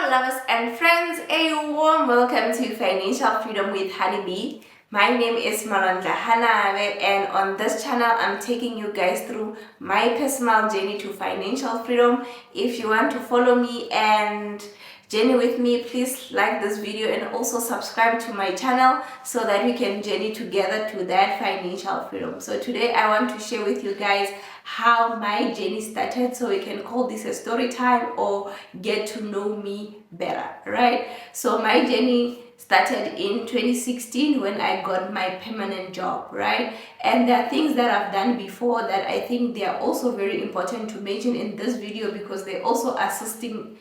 Hello lovers and friends, a warm welcome to Financial Freedom with Honeybee. My name is Malonda Hanave, and on this channel I'm taking you guys through my personal journey to financial freedom. If you want to follow me and journey with me, please like this video and also subscribe to my channel so that we can journey together to that financial freedom. So today I want to share with you guys how my journey started, so we can call this a story time or get to know me better, right? So my journey started in 2016 when I got my permanent job, right? And there are things that I've done before that I think they are also very important to mention in this video, because they also assisted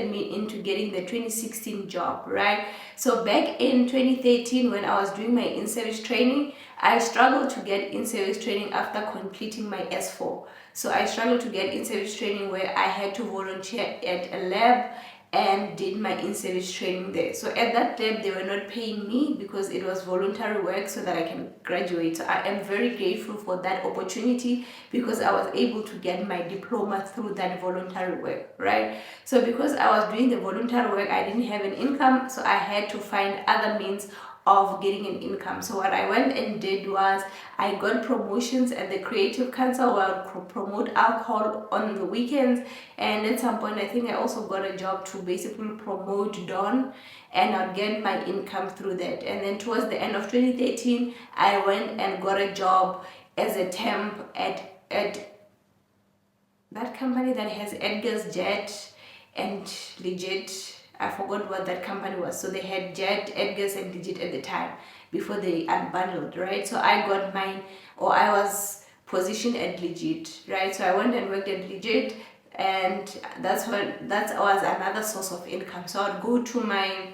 me into getting the 2016 job, right? So back in 2013 when I was doing my in-service training, I struggled to get in-service training after completing my S4. So I struggled to get in-service training where I had to volunteer at a lab and did my in-service training there. So at that lab, they were not paying me because it was voluntary work so that I can graduate. So I am very grateful for that opportunity because I was able to get my diploma through that voluntary work, right? So because I was doing the voluntary work, I didn't have an income, so I had to find other means of getting an income. So what I went and did was I got promotions at the Creative Council where I would promote alcohol on the weekends, and at some point I think I also got a job to basically promote Dawn, and I'd get my income through that. And then towards the end of 2013 I went and got a job as a temp at that company that has Edgar's Jet and Legit. I forgot what that company was. So they had Jet, Edgar's, and Legit at the time before they unbundled, right? So I got mine, or I was positioned at Legit, right? So I went and worked at Legit, and that was another source of income. So I would go to my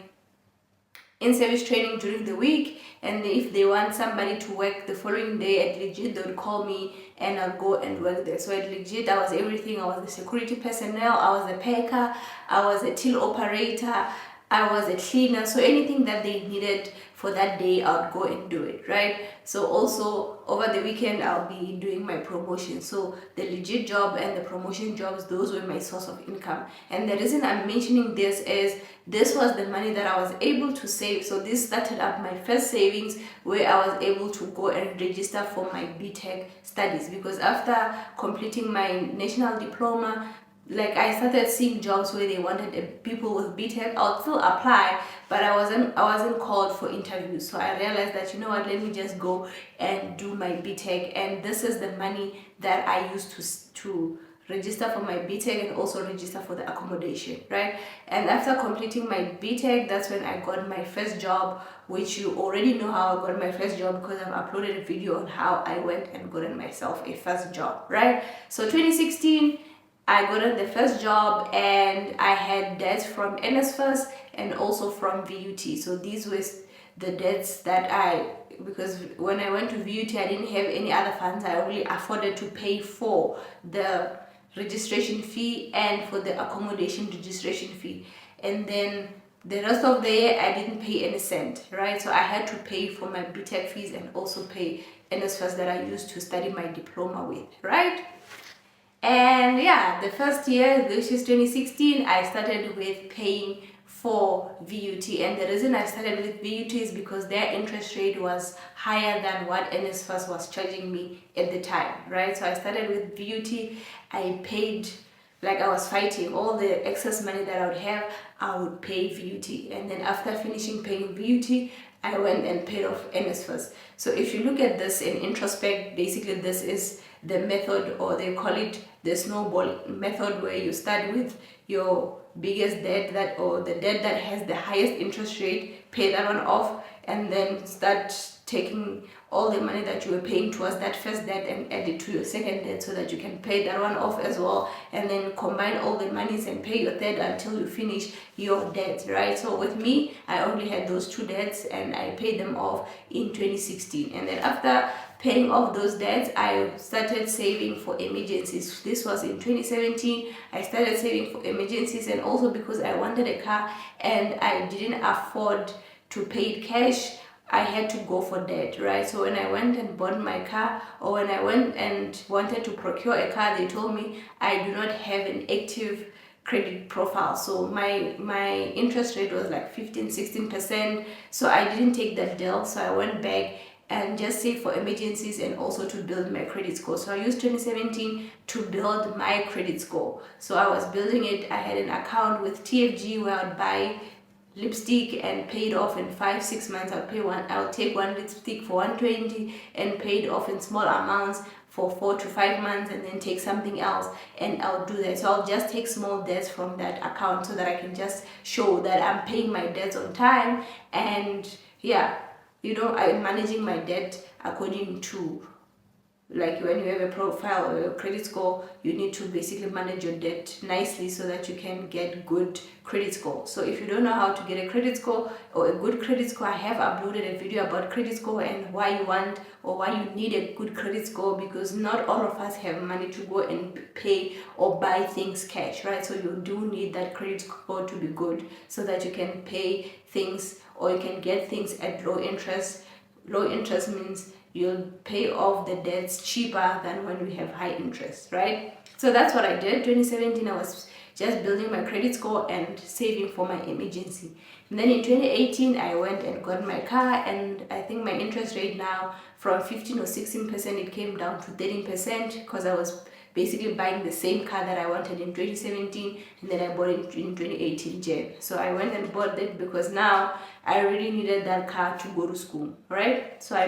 in-service training during the week, and if they want somebody to work the following day at Legit, they would call me and I'll go and work there. So at Legit I was everything. I was the security personnel, I was a packer, I was a till operator, I was a cleaner. So anything that they needed for that day, I would go and do it, right? So also over the weekend I'll be doing my promotion. So the Legit job and the promotion jobs, those were my source of income. And the reason I'm mentioning this is this was the money that I was able to save. So this started up my first savings, where I was able to go and register for my BTech studies, because after completing my national diploma, like I started seeing jobs where they wanted people with BTech. I'll still apply, but I wasn't called for interviews. So I realized that, you know what, let me just go and do my BTech, and this is the money that I used to register for my BTech and also register for the accommodation, right? And after completing my BTech, that's when I got my first job, which you already know how I got my first job because I've uploaded a video on how I went and got myself a first job, right? So 2016 I got the first job, and I had debts from NSFAS and also from VUT. So these were the debts that because when I went to VUT I didn't have any other funds. I only afforded to pay for the registration fee and for the accommodation registration fee, and then the rest of the year I didn't pay any cent, right? So I had to pay for my BTech fees and also pay NSFAS that I used to study my diploma with, right? And yeah, the first year, which is 2016, I started with paying for VUT, and the reason I started with VUT is because their interest rate was higher than what NSFAS was charging me at the time, right? So I started with VUT. I paid, like I was fighting all the excess money that I would have, I would pay VUT, and then after finishing paying VUT, I went and paid off NSFAS. So if you look at this in introspect, basically this is the method, or they call it the snowball method, where you start with your biggest debt, or the debt that has the highest interest rate, pay that one off, and then start taking all the money that you were paying towards that first debt and add it to your second debt so that you can pay that one off as well, and then combine all the monies and pay your third until you finish your debt, right? So with me, I only had those two debts and I paid them off in 2016, and then after paying off those debts, I started saving for emergencies. This was in 2017. I started saving for emergencies, and also because I wanted a car and I didn't afford to pay it cash, I had to go for debt, right? So when I went and bought my car, or when I went and wanted to procure a car, they told me I do not have an active credit profile. So my interest rate was like 15-16%. So I didn't take that deal. So I went back and just save for emergencies and also to build my credit score. So I used 2017 to build my credit score. So I was building it. I had an account with TFG where I would buy lipstick and paid off in 5-6 months. I'll take one lipstick for 120 and paid off in small amounts for 4 to 5 months, and then take something else, and I'll do that. So I'll just take small debts from that account so that I can just show that I'm paying my debts on time. And yeah, I'm managing my debt according to, like, when you have a profile or a credit score, you need to basically manage your debt nicely so that you can get good credit score. So if you don't know how to get a credit score or a good credit score, I have uploaded a video about credit score and why you want or why you need a good credit score, because not all of us have money to go and pay or buy things cash, right? So you do need that credit score to be good so that you can pay things or you can get things at low interest. Low interest means you'll pay off the debts cheaper than when we have high interest, right? So that's what I did. 2017, I was just building my credit score and saving for my emergency. And then in 2018, I went and got my car, and I think my interest rate now from 15 or 16%, it came down to 13% because I was basically buying the same car that I wanted in 2017, and then I bought it in 2018 Jan. So I went and bought it because now I really needed that car to go to school, right? So I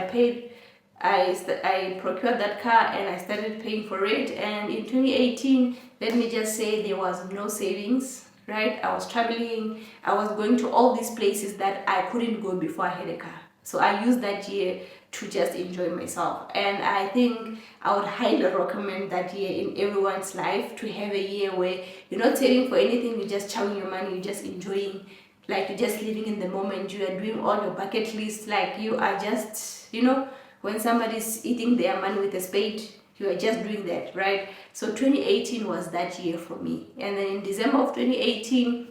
procured that car and I started paying for it. And in 2018, let me just say, there was no savings, right? I was traveling, I was going to all these places that I couldn't go before I had a car. So I used that year to just enjoy myself. And I think I would highly recommend that year in everyone's life, to have a year where you're not saving for anything, you're just chowing your money, you're just enjoying, like you're just living in the moment, you are doing all your bucket lists, like you are just, when somebody's eating their money with a spade, you are just doing that, right? So 2018 was that year for me. And then in December of 2018,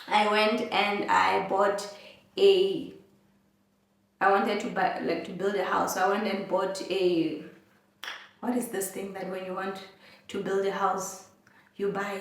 I went and I wanted to buy, like, to build a house. So I went and bought what is this thing that when you want to build a house, you buy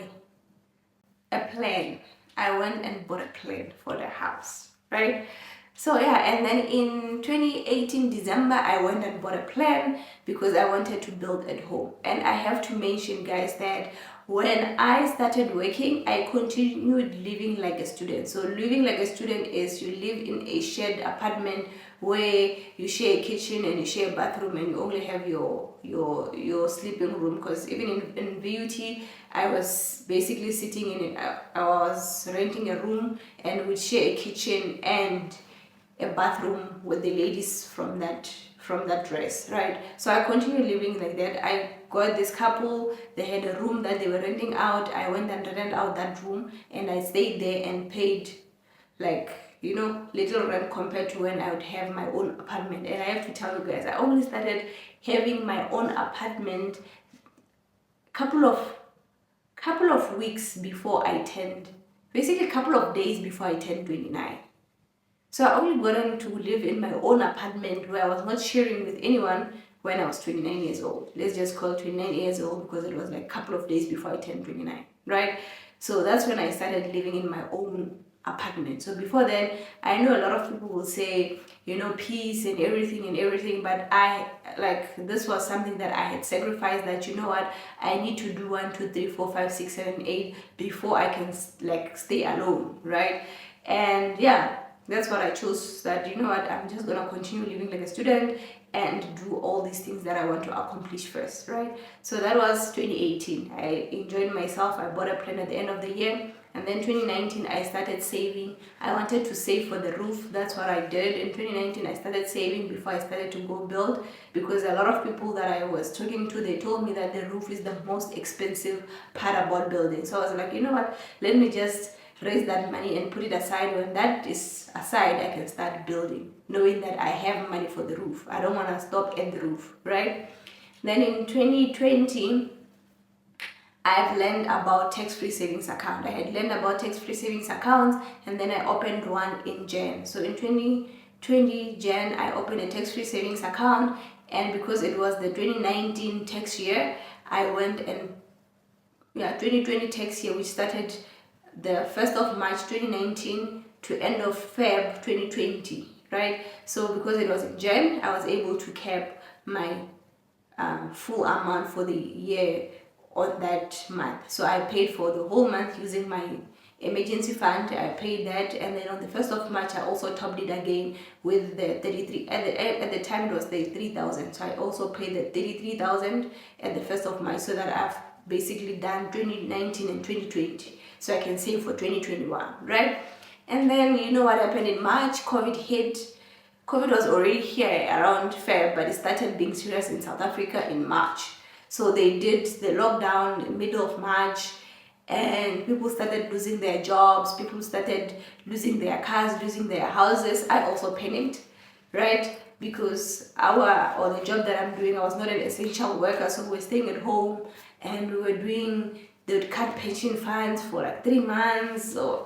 a plan. I went and bought a plan for the house, right? So yeah, and then in 2018 December, I went and bought a plan because I wanted to build at home. And I have to mention, guys, that when I started working, I continued living like a student. So living like a student is you live in a shared apartment where you share a kitchen and you share a bathroom, and you only have your sleeping room. Because even in VUT, I was basically sitting in it. I was renting a room and would share a kitchen and a bathroom with the ladies from that dress, right? So I continued living like that. I got this couple, they had a room that they were renting out. I went and rented out that room and I stayed there and paid, like, little rent compared to when I would have my own apartment. And I have to tell you guys, I only started having my own apartment couple of weeks before I turned, basically a couple of days before I turned 29. So I only got on to live in my own apartment where I was not sharing with anyone when I was 29 years old. Let's just call it 29 years old because it was like a couple of days before I turned 29, right? So that's when I started living in my own apartment. So before then, I know a lot of people will say, peace and everything, but this was something that I had sacrificed, that, what, I need to do 1, 2, 3, 4, 5, 6, 7, 8 before I can stay alone, right? And yeah, that's what I chose, that, what, I'm just gonna continue living like a student and do all these things that I want to accomplish first, right? So that was 2018. I enjoyed myself. I bought a plan at the end of the year. And then 2019, I started saving. I wanted to save for the roof. That's what I did. In 2019, I started saving before I started to go build, because a lot of people that I was talking to, they told me that the roof is the most expensive part about building. So I was like, what, let me just raise that money and put it aside. When that is aside, I can start building, knowing that I have money for the roof. I don't want to stop at the roof, right? Then in 2020, I've learned about tax-free savings account. I had learned about tax-free savings accounts, and then I opened one in Jan. So in 2020 Jan, I opened a tax-free savings account, and because it was the 2019 tax year, I went and 2020 tax year, which started the 1st of March 2019 to end of Feb 2020, right? So because it was in Jan, I was able to cap my full amount for the year on that month. So I paid for the whole month using my emergency fund. I paid that, and then on the 1st of March I also topped it again with the 33, at the time it was 33,000, so I also paid the 33,000 at the 1st of March, so that I've basically done 2019 and 2020, so I can save for 2021, right? And then you know what happened in March? COVID hit. COVID was already here around Feb, but it started being serious in South Africa in March. So they did the lockdown in middle of March, and people started losing their jobs, people started losing their cars, losing their houses. I also panicked, right? Because the job that I'm doing, I was not an essential worker, so we're staying at home, and they would cut pension funds for like 3 months, or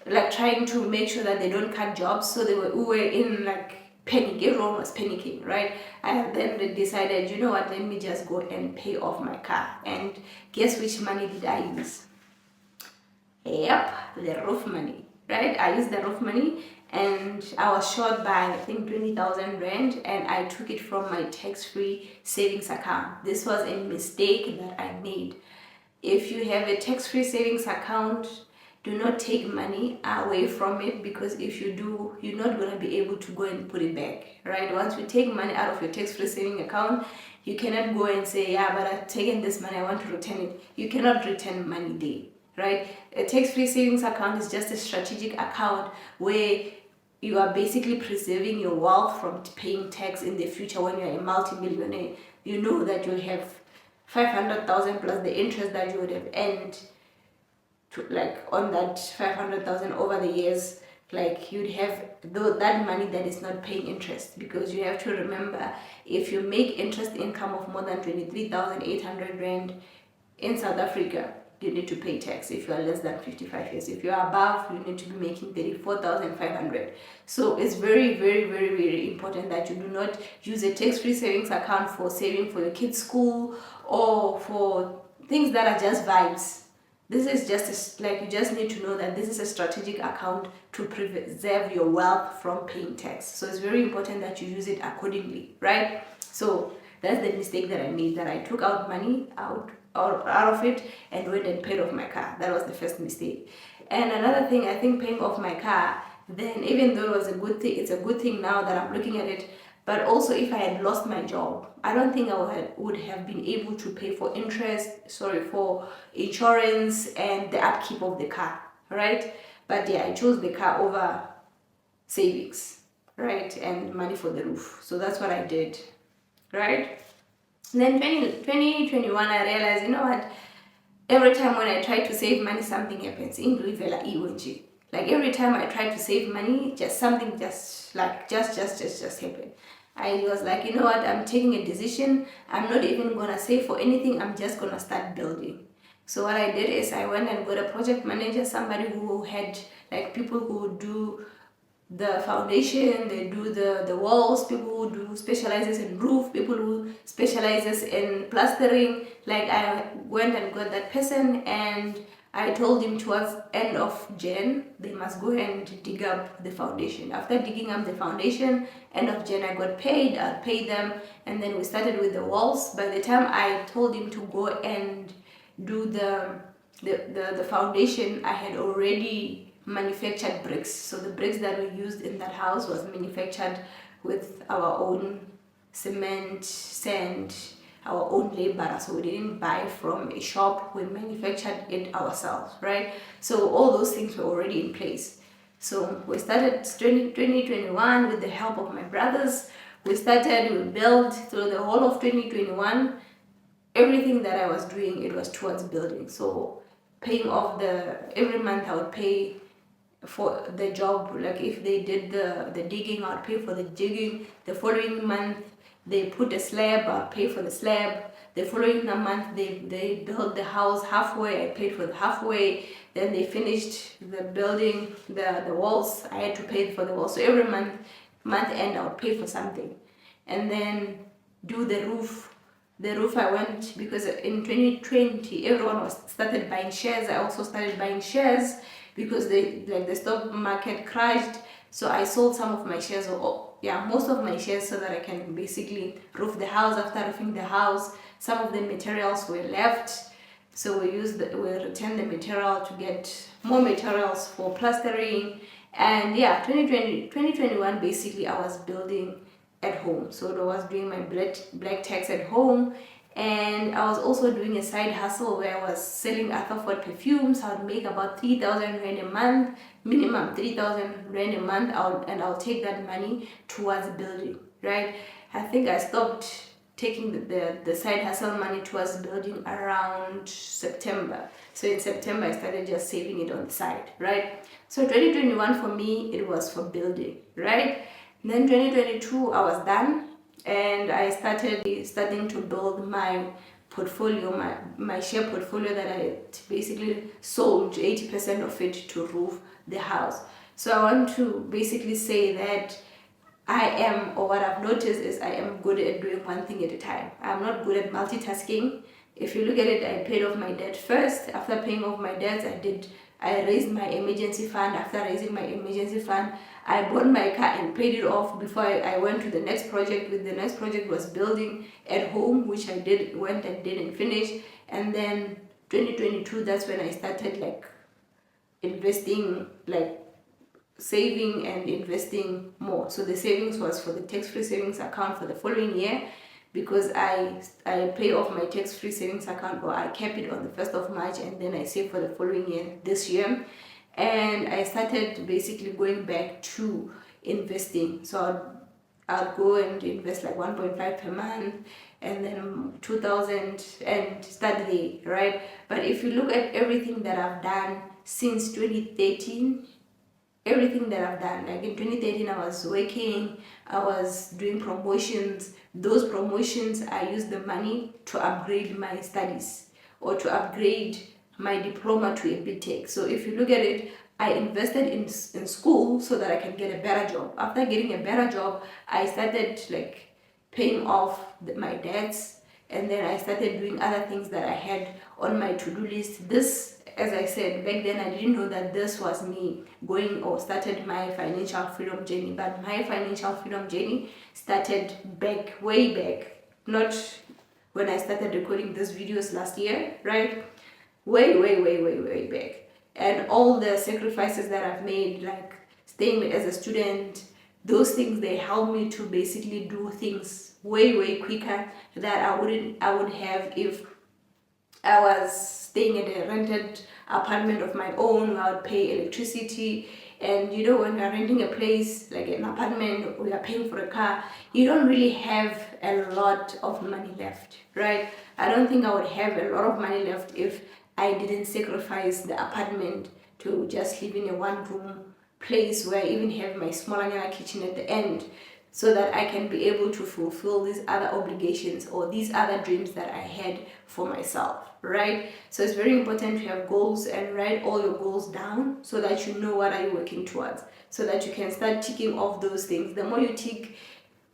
like trying to make sure that they don't cut jobs. So we were in like panic. Everyone was panicking, right? I then decided, you know what, let me just go and pay off my car. And guess which money did I use? Yep, the roof money, right? I used the roof money, and I was short by I think 20,000 rand, and I took it from my tax-free savings account. This was a mistake that I made. If you have a tax-free savings account, do not take money away from it, because if you do, you're not going to be able to go and put it back, right? Once you take money out of your tax-free saving account, you cannot go and say, yeah, but I've taken this money, I want to return it. You cannot return money there, right? A tax-free savings account is just a strategic account where you are basically preserving your wealth from paying tax in the future. When you're a multi-millionaire, you know that you'll have 500,000 plus the interest that you would have earned on that 500,000 over the years. Like, you'd have that money that is not paying interest, because you have to remember, if you make interest income of more than 23,800 rand in South Africa, you need to pay tax. If you are less than 55 years, if you are above, you need to be making 34,500. So it's very, very, very, very important that you do not use a tax-free savings account for saving for your kids' school or for things that are just vibes. This is just you just need to know that this is a strategic account to preserve your wealth from paying tax. So it's very important that you use it accordingly, right? So that's the mistake that I made, that I took out money out of it and went and paid off my car. That was the first mistake. And another thing, I think paying off my car, then even though it was a good thing, it's a good thing now that I'm looking at it. But also, if I had lost my job, I don't think I would have been able to pay for for insurance and the upkeep of the car, right? But yeah, I chose the car over savings, right? And money for the roof. So that's what I did, right? And then 2021, I realized, you know what? Every time when I try to save money, something happens. Like every time I try to save money, something just happened. I was like, you know what, I'm taking a decision. I'm not even gonna save for anything. I'm just gonna start building. So what I did is I went and got a project manager, somebody who had like people who do the foundation, they do the walls, people who do specializes in roof, people who specializes in plastering. Like, I went and got that person, and I told him towards end of Jan, they must go and dig up the foundation. After digging up the foundation, end of Jan, I got paid, I paid them, and then we started with the walls. By the time I told him to go and do the foundation, I had already manufactured bricks. So the bricks that we used in that house was manufactured with our own cement, sand, our own labor. So we didn't buy from a shop, we manufactured it ourselves, right? So all those things were already in place. So we started 2021 with the help of my brothers. We built through the whole of 2021. Everything that I was doing, it was towards building. So paying off every month I would pay for the job. Like, if they did the digging, I'd pay for the digging. The following month they put a slab, I'd pay for the slab. The following month they built the house halfway, I paid for the halfway. Then they finished the building, the walls, I had to pay for the walls. So every month end I would pay for something. And then do the roof. The roof I went, because in 2020 everyone was started buying shares. I also started buying shares because the stock market crashed. So I sold some of my shares, or yeah, most of my shares, so that I can basically roof the house. After roofing the house, some of the materials were left, so we returned the material to get more materials for plastering. And yeah, 2021 basically I was building at home. So I was doing my black tags at home, and I was also doing a side hustle where I was selling Arthur perfumes. I would make about 3,000 rand a month, minimum 3,000 rand a month, and I'll take that money towards building, right? I think I stopped taking the side hustle money towards building around September. So in September I started just saving it on the side, right? So 2021 for me, it was for building, right? And then 2022 I was done, and I starting to build my portfolio, my share portfolio, that I basically sold 80% of it to roof the house. So I want to basically say that I am, or what I've noticed is, I am good at doing one thing at a time. I'm not good at multitasking. If you look at it, I paid off my debt first. After paying off my debts, I raised my emergency fund. After raising my emergency fund, I bought my car and paid it off before I went to the next project. With the next project was building at home, which I went and didn't finish. And then 2022, that's when I started like investing, like saving and investing more. So the savings was for the tax-free savings account for the following year, because I pay off my tax-free savings account, or I kept it on the 1st of March, and then I save for the following year, this year. And I started basically going back to investing. So I'll go and invest like 1.5 per month, and then 2,000, and start there, right? But if you look at everything that I've done since 2013, everything that I've done, like in 2013 I was working, I was doing promotions. Those promotions, I used the money to upgrade my studies, or to upgrade my diploma to a BTech. So if you look at it, I invested in school so that I can get a better job. After getting a better job, I started like paying off my debts, and then I started doing other things that I had on my to-do list. This, as I said, back then I didn't know that this was me going, or started my financial freedom journey. But my financial freedom journey started back, way back, not when I started recording these videos last year, right? Way back. And all the sacrifices that I've made, like staying as a student, those things, they help me to basically do things way quicker that I would have if I was staying at a rented apartment of my own, where I would pay electricity. And you know, when you're renting a place like an apartment, or you're paying for a car, you don't really have a lot of money left, right? I don't think I would have a lot of money left if I didn't sacrifice the apartment to just live in a one-room place, where I even have my small kitchen at the end, so that I can be able to fulfill these other obligations, or these other dreams that I had for myself, right? So it's very important to have goals and write all your goals down, so that you know what are you working towards, so that you can start ticking off those things. The more you tick,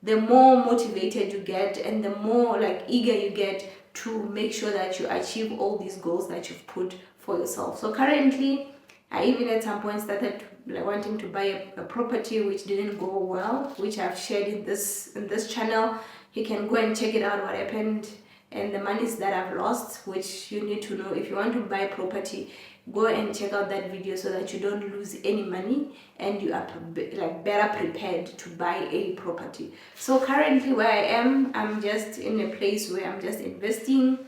the more motivated you get, and the more like eager you get to make sure that you achieve all these goals that you've put for yourself. So currently, I even at some point started like wanting to buy a property, which didn't go well, which I've shared in this channel. You can go and check it out, what happened, and the monies that I've lost, which you need to know. If you want to buy property, go and check out that video, so that you don't lose any money, and you are like better prepared to buy a property. So currently where I am, I'm just in a place where I'm just investing.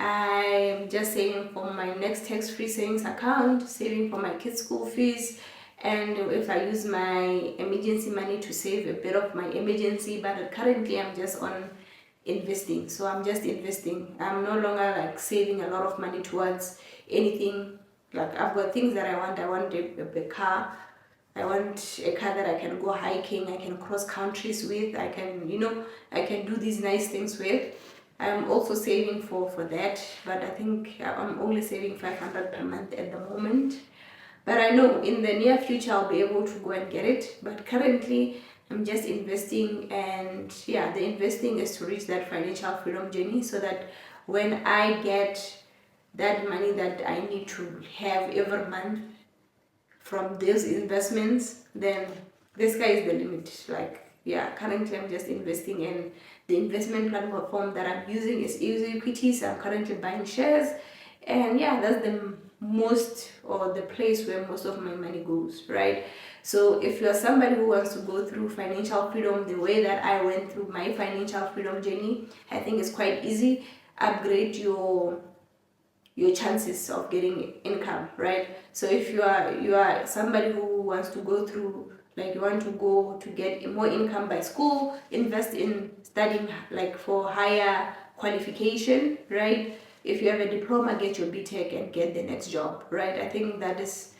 I'm just saving for my next tax-free savings account, saving for my kids' school fees, and if I use my emergency money to save a bit of my emergency. But currently I'm just on investing. So I'm just investing. I'm no longer like saving a lot of money towards anything. Like I've got things that I want. I want a car. I want a car that I can go hiking, I can cross countries with, I can do these nice things with. I'm also saving for that, but I think I'm only saving 500 per month at the moment. But I know in the near future I'll be able to go and get it. But currently I'm just investing, and yeah, the investing is to reach that financial freedom journey, so that when I get that money that I need to have every month from those investments, then the sky is the limit. Like, yeah, currently I'm just investing, and the investment platform that I'm using is Easy Equities. I'm currently buying shares, and yeah, that's the most, or the place where most of my money goes, right? So if you're somebody who wants to go through financial freedom the way that I went through my financial freedom journey, I think it's quite easy. Upgrade your chances of getting income, right? So if you are somebody who wants to go through, like, you want to go to get more income by school, invest in studying like for higher qualification, right? If you have a diploma, get your BTech and get the next job, right? I think that's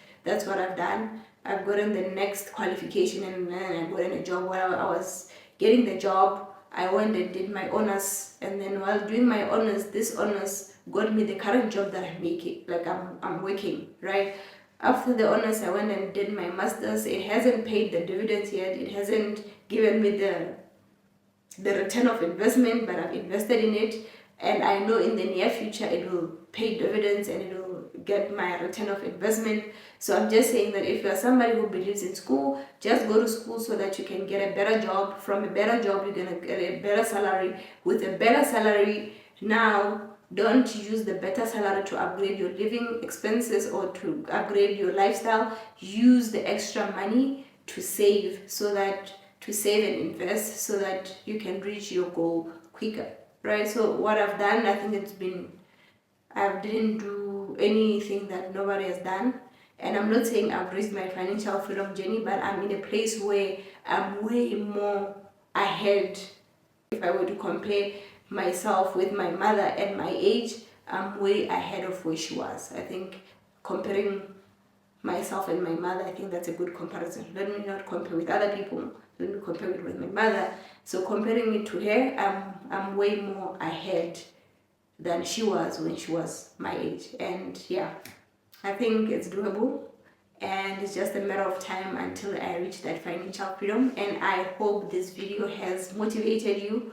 what I've done. I've gotten the next qualification, and then I gotten a job. While I was getting the job, I went and did my honors, and then while doing my honors, this honors got me the current job that I'm making, like I'm working, right? After the honors, I went and did my masters. It hasn't paid the dividends yet. It hasn't given me the return of investment, but I've invested in it, and I know in the near future it will pay dividends and it will get my return of investment. So I'm just saying that if you're somebody who believes in school, just go to school so that you can get a better job. From a better job, you're gonna get a better salary. With a better salary, now don't use the better salary to upgrade your living expenses or to upgrade your lifestyle. Use the extra money to save, to save and invest, so that you can reach your goal quicker, right? So what I've done, I think I didn't do anything that nobody has done. And I'm not saying I've reached my financial freedom journey, but I'm in a place where I'm way more ahead. If I were to compare myself with my mother at my age, I'm way ahead of where she was. I think comparing myself and my mother, I think that's a good comparison. Let me not compare with other people. Let me compare it with my mother. So comparing it to her, I'm way more ahead than she was when she was my age. And yeah, I think it's doable, and it's just a matter of time until I reach that financial freedom. And I hope this video has motivated you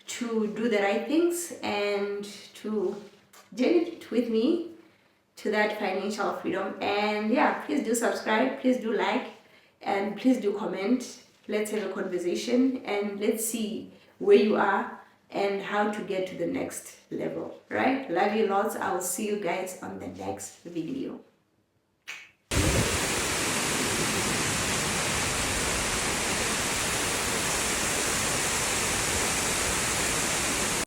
to do the right things and to journey with me to that financial freedom. And yeah, please do subscribe, please do like, and please do comment. Let's have a conversation, and let's see where you are and how to get to the next level, right? Love you lots. I'll see you guys on the next video.